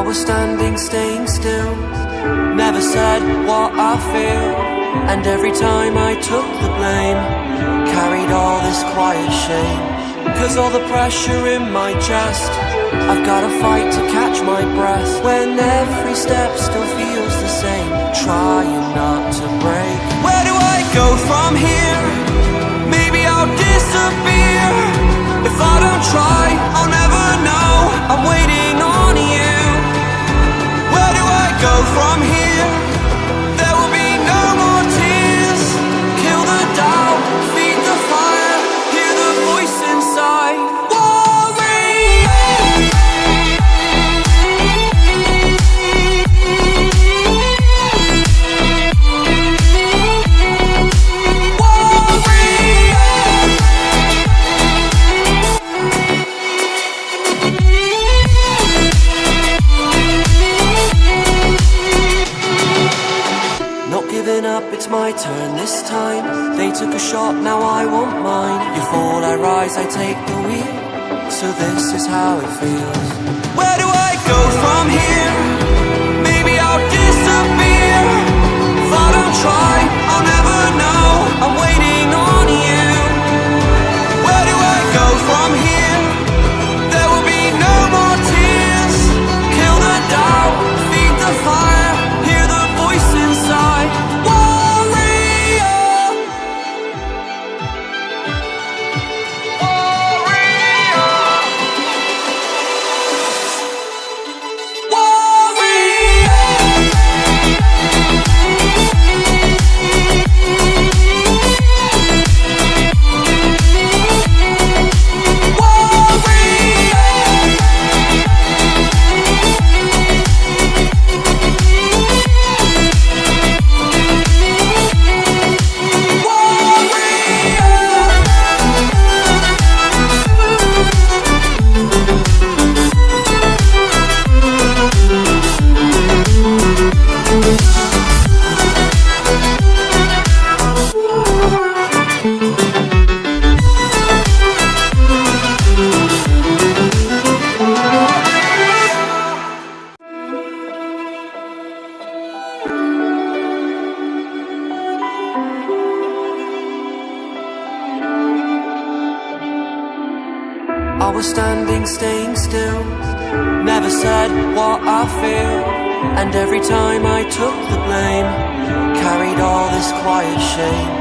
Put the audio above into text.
was standing, staying still, never said what I feel. And every time I took the blame, carried all this quiet shame. 'Cause all the pressure in my chest, I've gotta fight to catch my breath, when every step still feels the same, trying not to break. Where do I go from here? Maybe I'll disappear. If I don't try, I'll never know. I'm waiting on you. Where do I go from here? There will be no more tears. Kill the doubt, feed the fire, hear the voice inside. It's my turn this time. They took a shot, now I want mine. You fall, I rise, I take the wheel. So this is how it feels. Where do I go from here? Maybe I'll disappear. If I don't try, I'll never know. I'm waiting on you. Where do I go from here? There will be no more tears. Kill the doubt, feed the fire, hear the voice inside. I was standing, staying still, never said what I feel. And every time I took the blame, carried all this quiet shame.